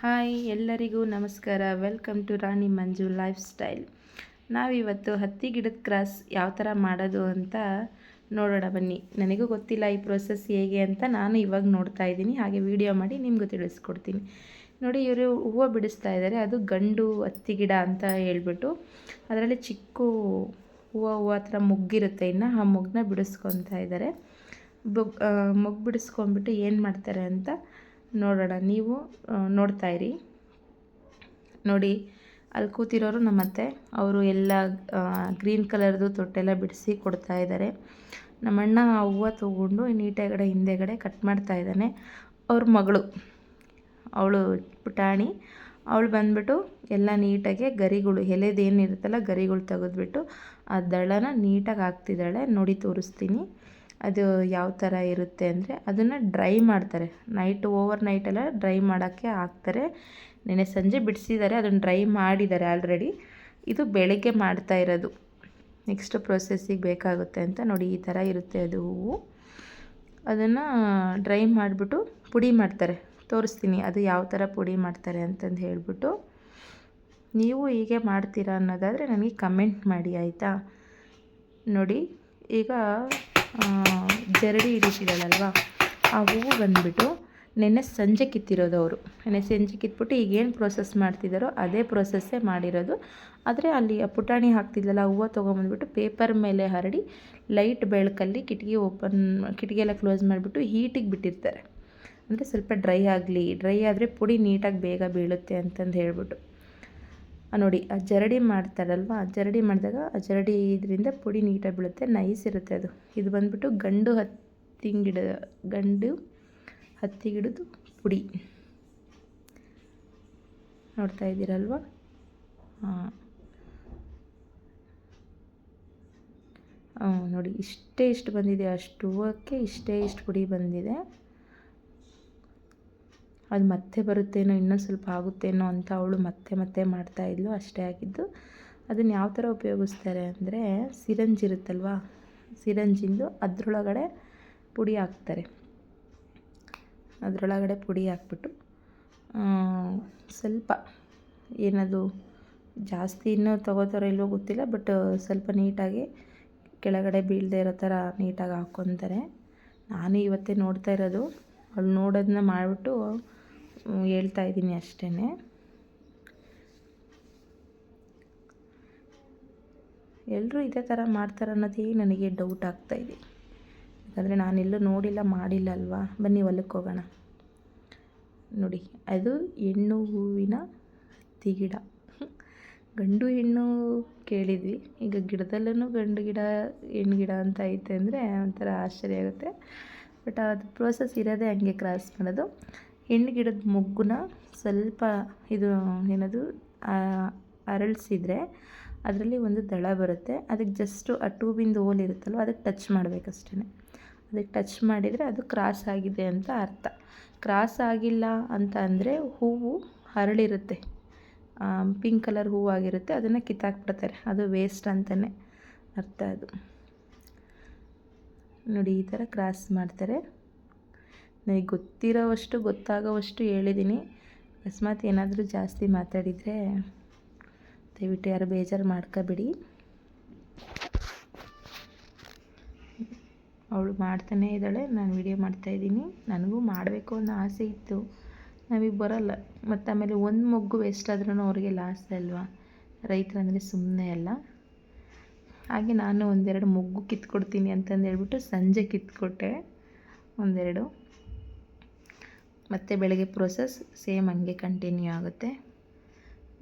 Hi ಎಲ್ಲರಿಗೂ ನಮಸ್ಕಾರ. Welcome to Rani Manju lifestyle. ನಾವಿವತ್ತು ಹತ್ತಿ ಗಿಡದ ಕ್ರಾಸ್ ಯಾವ ಥರ ಮಾಡೋದು ಅಂತ ನೋಡೋಣ ಬನ್ನಿ. ನನಗೂ ಗೊತ್ತಿಲ್ಲ ಈ ಪ್ರೋಸೆಸ್ ಹೇಗೆ ಅಂತ, ನಾನು ಇವಾಗ ನೋಡ್ತಾ ಇದ್ದೀನಿ. ಹಾಗೆ ವಿಡಿಯೋ ಮಾಡಿ ನಿಮಗೂ ತಿಳಿಸ್ಕೊಡ್ತೀನಿ. ನೋಡಿ, ಇವರು ಹೂವು ಬಿಡಿಸ್ತಾ ಇದ್ದಾರೆ. ಅದು ಗಂಡು ಹತ್ತಿ ಗಿಡ ಅಂತ ಹೇಳ್ಬಿಟ್ಟು ಅದರಲ್ಲಿ ಚಿಕ್ಕ ಹೂವು ಥರ ಮೊಗ್ಗಿರುತ್ತೆ. ಇನ್ನು ಆ ಮೊಗ್ಗನ್ನ ಬಿಡಿಸ್ಕೊತಾ ಇದ್ದಾರೆ. ಮೊಗ್ಗು ಬಿಡಿಸ್ಕೊಂಡ್ಬಿಟ್ಟು ಏನು ಮಾಡ್ತಾರೆ ಅಂತ ನೋಡೋಣ. ನೀವು ನೋಡ್ತಾ ಇರಿ. ನೋಡಿ, ಅಲ್ಲಿ ಕೂತಿರೋರು ನಮ್ಮತ್ತೆ. ಅವರು ಎಲ್ಲ ಗ್ರೀನ್ ಕಲರ್ದು ತೊಟ್ಟೆಲ್ಲ ಬಿಡಿಸಿ ಕೊಡ್ತಾ ಇದ್ದಾರೆ. ನಮ್ಮಣ್ಣ ಆ ಹೂವು ತೊಗೊಂಡು ನೀಟಾಗಡೆ ಹಿಂದೆಗಡೆ ಕಟ್ ಮಾಡ್ತಾ ಇದ್ದಾನೆ. ಅವ್ರ ಮಗಳು, ಅವಳು ಪುಟಾಣಿ, ಅವಳು ಬಂದ್ಬಿಟ್ಟು ಎಲ್ಲ ನೀಟಾಗಿ ಗರಿಗಳು, ಎಲೆದೇನಿರುತ್ತಲ್ಲ ಗರಿಗಳು ತೆಗೆದ್ಬಿಟ್ಟು ಆ ದಳನ ನೀಟಾಗಿ ಹಾಕ್ತಿದ್ದಾಳೆ. ನೋಡಿ ತೋರಿಸ್ತೀನಿ ಅದು ಯಾವ ಥರ ಇರುತ್ತೆ ಅಂದರೆ. ಅದನ್ನು ಡ್ರೈ ಮಾಡ್ತಾರೆ. ಓವರ್ ನೈಟೆಲ್ಲ ಡ್ರೈ ಮಾಡೋಕ್ಕೆ ಹಾಕ್ತಾರೆ. ನೆನ್ನೆ ಸಂಜೆ ಬಿಡಿಸಿದ್ದಾರೆ, ಅದನ್ನು ಡ್ರೈ ಮಾಡಿದ್ದಾರೆ ಆಲ್ರೆಡಿ. ಇದು ಬೆಳಗ್ಗೆ ಮಾಡ್ತಾ ಇರೋದು. ನೆಕ್ಸ್ಟ್ ಪ್ರೊಸೆಸ್ಸಿಗೆ ಬೇಕಾಗುತ್ತೆ ಅಂತ. ನೋಡಿ, ಈ ಥರ ಇರುತ್ತೆ ಅದು ಹೂವು. ಅದನ್ನು ಡ್ರೈ ಮಾಡಿಬಿಟ್ಟು ಪುಡಿ ಮಾಡ್ತಾರೆ. ತೋರಿಸ್ತೀನಿ ಅದು ಯಾವ ಥರ ಪುಡಿ ಮಾಡ್ತಾರೆ ಅಂತಂದು ಹೇಳ್ಬಿಟ್ಟು. ನೀವು ಹೀಗೆ ಮಾಡ್ತೀರಾ ಅನ್ನೋದಾದರೆ ನನಗೆ ಕಮೆಂಟ್ ಮಾಡಿ, ಆಯಿತಾ? ನೋಡಿ, ಈಗ ಜರಡಿ ಹಿಡಿತಿದ್ದಾಳಲ್ವ, ಆ ಹೂವು ಬಂದುಬಿಟ್ಟು ನೆನ್ನೆ ಸಂಜೆ ಕಿತ್ತಿರೋದು ಅವರು. ನೆನ್ನೆ ಸಂಜೆ ಕಿತ್ಬಿಟ್ಟು ಈಗೇನು ಪ್ರೋಸೆಸ್ ಮಾಡ್ತಿದ್ದಾರೋ ಅದೇ ಪ್ರೋಸೆಸ್ಸೇ ಮಾಡಿರೋದು. ಆದರೆ ಅಲ್ಲಿ ಆ ಪುಟಾಣಿ ಹಾಕ್ತಿದ್ಲಲ್ಲ, ಆ ಹೂವು ತೊಗೊಂಬಂದ್ಬಿಟ್ಟು ಪೇಪರ್ ಮೇಲೆ ಹರಡಿ ಲೈಟ್ ಬೆಳಕಲ್ಲಿ ಕಿಟಕಿ ಎಲ್ಲ ಕ್ಲೋಸ್ ಮಾಡಿಬಿಟ್ಟು ಹೀಟಿಗೆ ಬಿಟ್ಟಿರ್ತಾರೆ. ಅಂದರೆ ಸ್ವಲ್ಪ ಡ್ರೈ ಆಗಲಿ, ಡ್ರೈ ಆದರೆ ಪುಡಿ ನೀಟಾಗಿ ಬೇಗ ಬೀಳುತ್ತೆ ಅಂತಂದು ಹೇಳ್ಬಿಟ್ಟು. ನೋಡಿ, ಆ ಜರಡಿ ಮಾಡ್ತಾರಲ್ವ, ಆ ಜರಡಿ ಮಾಡಿದಾಗ ಆ ಜರಡಿ ಇದರಿಂದ ಪುಡಿ ನೀಟಾಗಿ ಬೀಳುತ್ತೆ, ನೈಸ್ ಇರುತ್ತೆ ಅದು. ಇದು ಬಂದುಬಿಟ್ಟು ಗಂಡು ಹತ್ತಿ ಗಿಡದ ಪುಡಿ. ನೋಡ್ತಾ ಇದ್ದೀರಲ್ವ? ನೋಡಿ, ಇಷ್ಟು ಬಂದಿದೆ. ಅಷ್ಟು ಹೂವಕ್ಕೆ ಇಷ್ಟು ಪುಡಿ ಬಂದಿದೆ. ಅದು ಮತ್ತೆ ಬರುತ್ತೇನೋ, ಇನ್ನೂ ಸ್ವಲ್ಪ ಆಗುತ್ತೇನೋ ಅಂತ ಅವಳು ಮತ್ತೆ ಮಾಡ್ತಾಯಿದ್ಲು. ಅಷ್ಟೇ ಆಗಿದ್ದು. ಅದನ್ನು ಯಾವ ಥರ ಉಪಯೋಗಿಸ್ತಾರೆ ಅಂದರೆ, ಸಿರಂಜ್ ಇರುತ್ತಲ್ವ, ಸಿರಂಜಿಂದು ಅದರೊಳಗಡೆ ಪುಡಿ ಹಾಕ್ತಾರೆ. ಅದರೊಳಗಡೆ ಪುಡಿ ಹಾಕ್ಬಿಟ್ಟು ಸ್ವಲ್ಪ ಏನದು ಜಾಸ್ತಿ ಇನ್ನೂ ತೊಗೋತಾರೋ ಇಲ್ವೋ ಗೊತ್ತಿಲ್ಲ, ಬಟ್ ಸ್ವಲ್ಪ ನೀಟಾಗಿ ಕೆಳಗಡೆ ಬೀಳದೇ ಇರೋ ಥರ ನೀಟಾಗಿ ಹಾಕ್ಕೊತಾರೆ. ನಾನು ಇವತ್ತೇ ನೋಡ್ತಾ ಇರೋದು. ಅವಳು ನೋಡೋದನ್ನ ಮಾಡಿಬಿಟ್ಟು ಹೇಳ್ತಾ ಇದ್ದೀನಿ ಅಷ್ಟೇ. ಎಲ್ಲರೂ ಇದೇ ಥರ ಮಾಡ್ತಾರೆ ಅನ್ನೋದೇ ನನಗೆ ಡೌಟ್ ಆಗ್ತಾಯಿದೆ. ಯಾಕಂದರೆ ನಾನೆಲ್ಲೂ ನೋಡಿಲ್ಲ, ಮಾಡಿಲ್ಲ ಅಲ್ವಾ. ಬನ್ನಿ ಹೊಲಕ್ಕೆ ಹೋಗೋಣ. ನೋಡಿ, ಅದು ಹೆಣ್ಣು ಹೂವಿನ ಹತ್ತಿ ಗಿಡ. ಗಂಡು ಹೆಣ್ಣು ಕೇಳಿದ್ವಿ, ಈಗ ಗಿಡದಲ್ಲೂ ಗಂಡು ಗಿಡ ಹೆಣ್ಣು ಗಿಡ ಅಂತ ಐತೆ ಅಂದರೆ ಒಂಥರ ಆಶ್ಚರ್ಯ ಆಗುತ್ತೆ. ಬಟ್ ಅದು ಪ್ರೋಸೆಸ್ ಇರೋದೇ ಹಂಗೆ, ಕ್ರಾಸ್ ಮಾಡೋದು. ಹೆಣ್ಣು ಗಿಡದ ಮೊಗ್ಗುನ ಸ್ವಲ್ಪ ಅರಳಿಸಿದ್ರೆ ಅದರಲ್ಲಿ ಒಂದು ದಳ ಬರುತ್ತೆ. ಅದಕ್ಕೆ ಜಸ್ಟು ಆ ಟ್ಯೂಬಿಂದು ಹೋಲ್ ಇರುತ್ತಲ್ವ, ಅದಕ್ಕೆ ಟಚ್ ಮಾಡಬೇಕಷ್ಟೇ. ಅದಕ್ಕೆ ಟಚ್ ಮಾಡಿದರೆ ಅದು ಕ್ರಾಸ್ ಆಗಿದೆ ಅಂತ ಅರ್ಥ. ಕ್ರಾಸ್ ಆಗಿಲ್ಲ ಅಂತ ಅಂದರೆ ಹೂವು ಹರಳಿರುತ್ತೆ, ಪಿಂಕ್ ಕಲರ್ ಹೂವಾಗಿರುತ್ತೆ, ಅದನ್ನು ಕಿತ್ತಾಕ್ಬಿಡ್ತಾರೆ. ಅದು ವೇಸ್ಟ್ ಅಂತಲೇ ಅರ್ಥ ಅದು. ನೋಡಿ, ಈ ಥರ ಕ್ರಾಸ್ ಮಾಡ್ತಾರೆ. ನನಗೆ ಗೊತ್ತಾಗೋವಷ್ಟು ಹೇಳಿದ್ದೀನಿ. ಅಕಸ್ಮಾತ್ ಏನಾದರೂ ಜಾಸ್ತಿ ಮಾತಾಡಿದರೆ ದಯವಿಟ್ಟು ಯಾರು ಬೇಜಾರು ಮಾಡ್ಕೋಬೇಡಿ. ಅವಳು ಮಾಡ್ತಾನೇ ಇದ್ದಾಳೆ, ನಾನು ವಿಡಿಯೋ ಮಾಡ್ತಾಯಿದ್ದೀನಿ. ನನಗೂ ಮಾಡಬೇಕು ಅನ್ನೋ ಆಸೆ ಇತ್ತು, ನಮಗೆ ಬರೋಲ್ಲ. ಮತ್ತು ಆಮೇಲೆ ಒಂದು ಮೊಗ್ಗು ವೇಸ್ಟ್ ಆದ್ರೂ ಅವ್ರಿಗೆ ಲಾಸ್ ಅಲ್ವಾ, ರೈತರಂದರೆ ಸುಮ್ಮನೆ ಅಲ್ಲ. ಹಾಗೆ ನಾನು ಒಂದೆರಡು ಮೊಗ್ಗು ಕಿತ್ಕೊಡ್ತೀನಿ ಅಂತಂದು ಹೇಳ್ಬಿಟ್ಟು ಸಂಜೆ ಕಿತ್ಕೊಟ್ಟೆ ಒಂದೆರಡು. ಮತ್ತು ಬೆಳಗ್ಗೆ ಪ್ರೋಸೆಸ್ ಸೇಮ್ ಹಂಗೆ ಕಂಟಿನ್ಯೂ ಆಗುತ್ತೆ.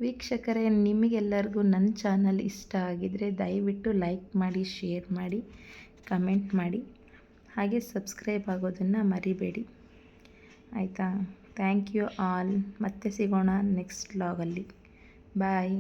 ವೀಕ್ಷಕರೇ, ನಿಮಗೆಲ್ಲರಿಗೂ ನನ್ನ ಚಾನಲ್ ಇಷ್ಟ ಆಗಿದರೆ ದಯವಿಟ್ಟು ಲೈಕ್ ಮಾಡಿ, ಶೇರ್ ಮಾಡಿ, ಕಮೆಂಟ್ ಮಾಡಿ, ಹಾಗೆ ಸಬ್ಸ್ಕ್ರೈಬ್ ಆಗೋದನ್ನು ಮರಿಬೇಡಿ, ಆಯಿತಾ? Thank you all. ಮತ್ತೆ ಸಿಗೋಣ ನೆಕ್ಸ್ಟ್ ವ್ಲಾಗಲ್ಲಿ. ಬಾಯ್.